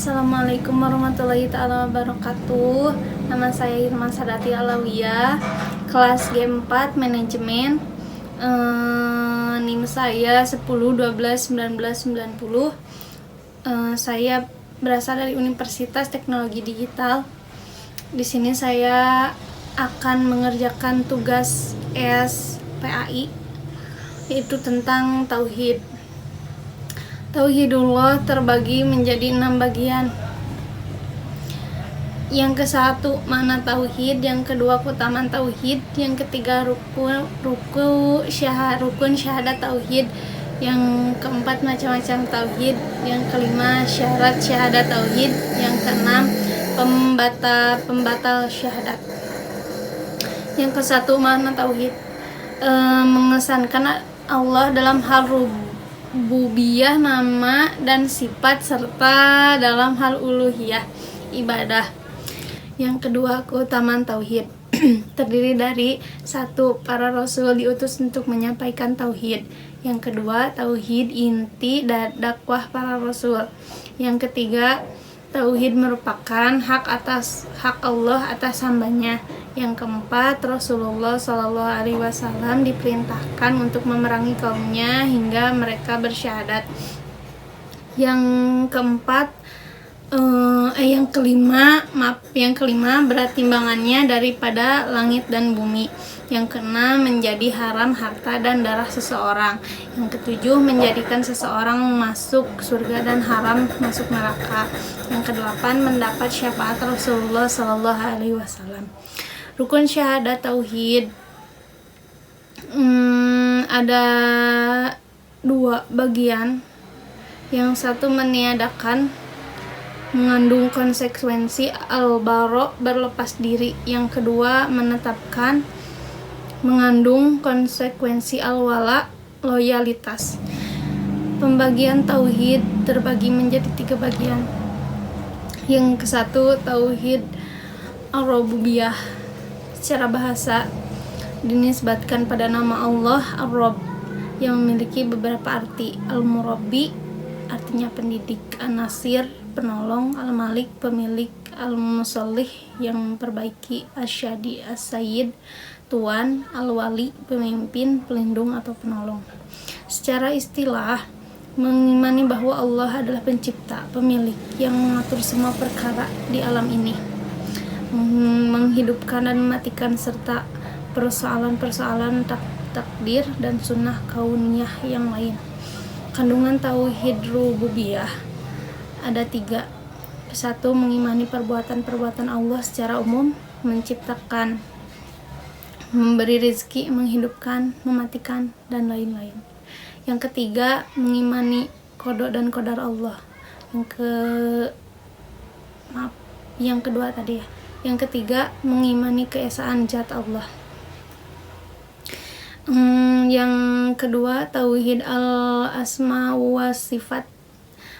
Assalamualaikum warahmatullahi taala wabarakatuh. Nama saya Irma Sadati Alawiyah, kelas G4 Manajemen. NIM saya 10 12 19 90. Saya berasal dari Universitas Teknologi Digital. Di sini saya akan mengerjakan tugas SPAI, yaitu tentang tauhid. Tauhidullah terbagi menjadi 6 bagian. Yang ke-1 makna tauhid, yang kedua keutamaan tauhid, yang ketiga rukun syahadat tauhid, yang keempat macam-macam tauhid, yang kelima syarat syahadat tauhid, yang keenam pembatal syahadat. Yang ke-1 makna tauhid, mengesankan Allah dalam hal rububiyah, nama dan sifat, serta dalam hal uluhiyah, ibadah. Yang kedua keutamaan tauhid, terdiri dari 1. Para rasul diutus untuk menyampaikan tauhid. Yang kedua, tauhid inti dakwah para rasul. Yang ketiga, tauhid merupakan hak Allah atas hambanya. Yang keempat, Rasulullah SAW diperintahkan untuk memerangi kaumnya hingga mereka bersyahadat. Yang kelima berat timbangannya daripada langit dan bumi. Yang keenam, menjadi haram harta dan darah seseorang. Yang ketujuh, menjadikan seseorang masuk surga dan haram masuk neraka. Yang kedelapan, mendapat syafaat Rasulullah SAW. Rukun syahadat tauhid ada 2 bagian. Yang satu meniadakan, mengandung konsekuensi al-bara, berlepas diri. Yang kedua menetapkan, mengandung konsekuensi al-wala, loyalitas. Pembagian tauhid terbagi menjadi 3 bagian. Yang ke-1 tauhid ar-rububiyah. Secara bahasa dinisbatkan pada nama Allah Ar-Rabb yang memiliki beberapa arti. Al-Murabbi artinya pendidik, An-Nasir penolong, Al-Malik pemilik, Al-Musallih yang memperbaiki, Asyadi As-Sayyid tuan, Al-Wali pemimpin, pelindung atau penolong. Secara istilah, mengimani bahwa Allah adalah pencipta, pemilik yang mengatur semua perkara di alam ini, menghidupkan dan mematikan, serta persoalan-persoalan takdir dan sunnah kauniyah yang lain. Kandungan tauhid rububiyah ada 3. 1. Mengimani perbuatan-perbuatan Allah secara umum, menciptakan, memberi rezeki, menghidupkan, mematikan, dan lain-lain. Yang ketiga, mengimani qada dan qadar Allah. Yang kedua tadi ya. Yang ketiga, mengimani keesaan zat Allah. Yang kedua, tauhid al-asma wa sifat,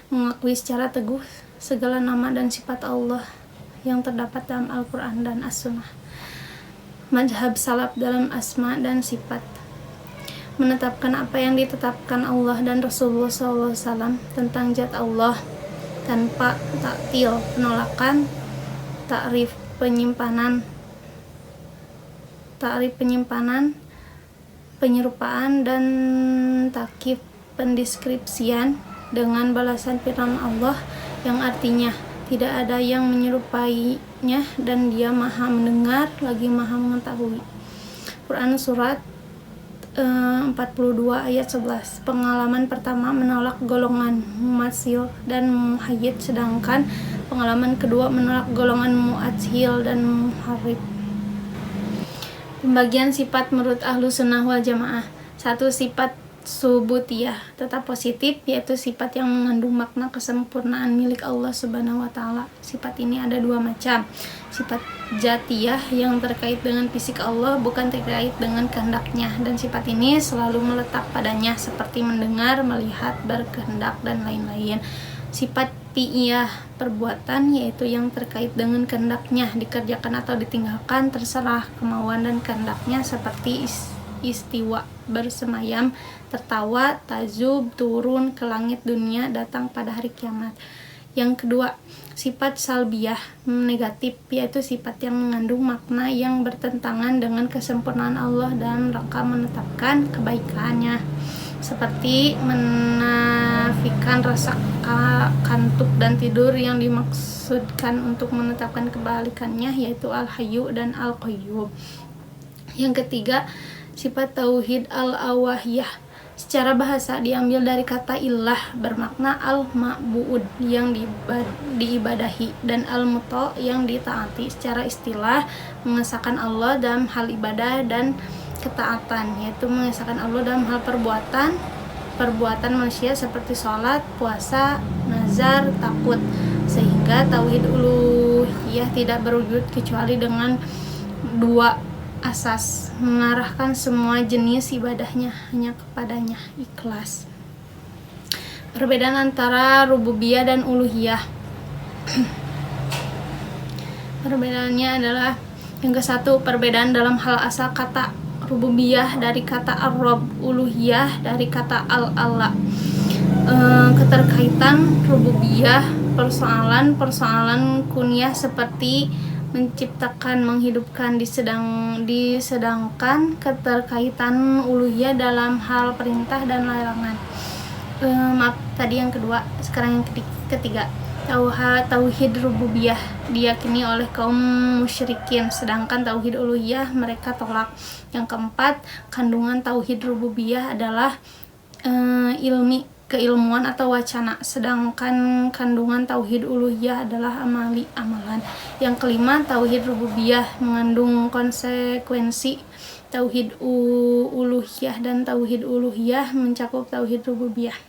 mengakui secara teguh segala nama dan sifat Allah yang terdapat dalam Al-Quran dan As-Sunnah. Madhab salaf dalam asma dan sifat, menetapkan apa yang ditetapkan Allah dan Rasulullah SAW tentang zat Allah tanpa taktil, penolakan, takrif penyimpanan, penyerupaan, dan takyif pendeskripsian dengan balasan firman Allah yang artinya tidak ada yang menyerupainya dan dia maha mendengar lagi maha mengetahui. Quran surat 42 ayat 11. Pengalaman pertama menolak golongan mumasil dan muhayyid, sedangkan pengalaman kedua menolak golongan mu'athil dan muharrib. Pembagian sifat menurut ahlu sunnah wal jamaah. 1. Sifat subutiyah, tetap positif, yaitu sifat yang mengandung makna kesempurnaan milik Allah Subhanahu wa Ta'ala. Sifat ini ada 2 macam. Sifat jatiyah yang terkait dengan fisik Allah, bukan terkait dengan kehendaknya, dan sifat ini selalu meletak padanya seperti mendengar, melihat, berkehendak, dan lain-lain. Sifat fi'iyah, perbuatan, yaitu yang terkait dengan kehendaknya, dikerjakan atau ditinggalkan terserah kemauan dan kehendaknya, seperti istiwa, bersemayam, tertawa, tazub, turun ke langit dunia, datang pada hari kiamat. Yang kedua, sifat salbiyah negatif, yaitu sifat yang mengandung makna yang bertentangan dengan kesempurnaan Allah dalam rangka menetapkan kebaikannya, seperti menafikan rasa kantuk dan tidur yang dimaksudkan untuk menetapkan kebalikannya, yaitu al-hayyu dan al-qayyum. Yang ketiga, sifat tauhid al-awahiyah. Secara bahasa diambil dari kata ilah, bermakna al-ma'bud yang diibadahi, dan al-muta yang ditaati. Secara istilah mengesahkan Allah dalam hal ibadah dan ketaatan, yaitu mengesahkan Allah dalam hal perbuatan manusia seperti sholat, puasa, nazar, takut, sehingga tauhid uluhiyah tidak berwujud kecuali dengan dua asas: mengarahkan semua jenis ibadahnya hanya kepadanya, ikhlas. Perbedaan antara rububiyah dan uluhiyah. Perbedaannya adalah yang ke satu, perbedaan dalam hal asal kata. Rububiyah dari kata ar-rabb, uluhiyah dari kata al-Allah. Keterkaitan rububiyah, persoalan kunyah seperti menciptakan, menghidupkan, disedangkan keterkaitan uluhiyah dalam hal perintah dan larangan. Tadi yang kedua, sekarang yang ketiga. Tauhid rububiyah diyakini oleh kaum musyrikin, sedangkan tauhid uluhiyah mereka tolak. Yang keempat, kandungan tauhid rububiyah adalah keilmuan atau wacana, sedangkan kandungan tauhid uluhiyah adalah amalan. Yang kelima, tauhid rububiyah mengandung konsekuensi tauhid uluhiyah, dan tauhid uluhiyah mencakup tauhid rububiyah.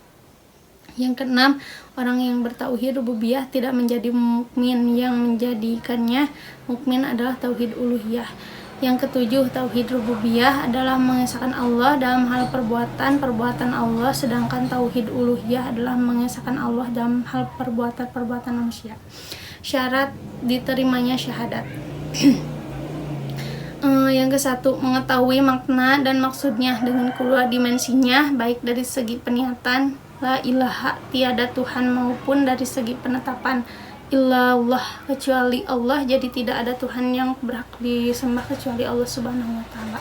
Yang keenam, orang yang bertauhid rububiyah tidak menjadi mukmin, yang menjadikannya mukmin adalah tauhid uluhiyah. Yang ketujuh, tauhid rububiyah adalah mengesahkan Allah dalam hal perbuatan Allah, sedangkan tauhid uluhiyah adalah mengesahkan Allah dalam hal perbuatan manusia. Syarat diterimanya syahadat. Yang ke satu, mengetahui makna dan maksudnya dengan kedua dimensinya, baik dari segi peniatan la ilaha, tiada Tuhan, maupun dari segi penetapan illallah, kecuali Allah, jadi tidak ada Tuhan yang berhak disembah kecuali Allah Subhanahu wa Ta'ala.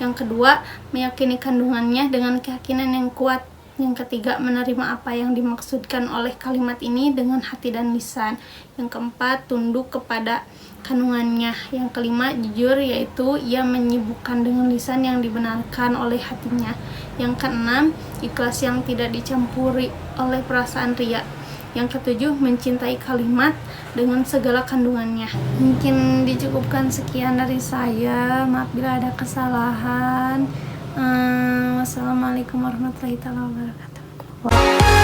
Yang kedua, meyakini kandungannya dengan keyakinan yang kuat. Yang ketiga, menerima apa yang dimaksudkan oleh kalimat ini dengan hati dan lisan. Yang keempat, tunduk kepada kandungannya. Yang kelima, jujur, yaitu ia menyibukkan dengan lisan yang dibenarkan oleh hatinya. Yang keenam, ikhlas yang tidak dicampuri oleh perasaan riya. Yang ketujuh, mencintai kalimat dengan segala kandungannya. Mungkin dicukupkan sekian dari saya. Maaf bila ada kesalahan. Wassalamualaikum warahmatullahi wabarakatuh.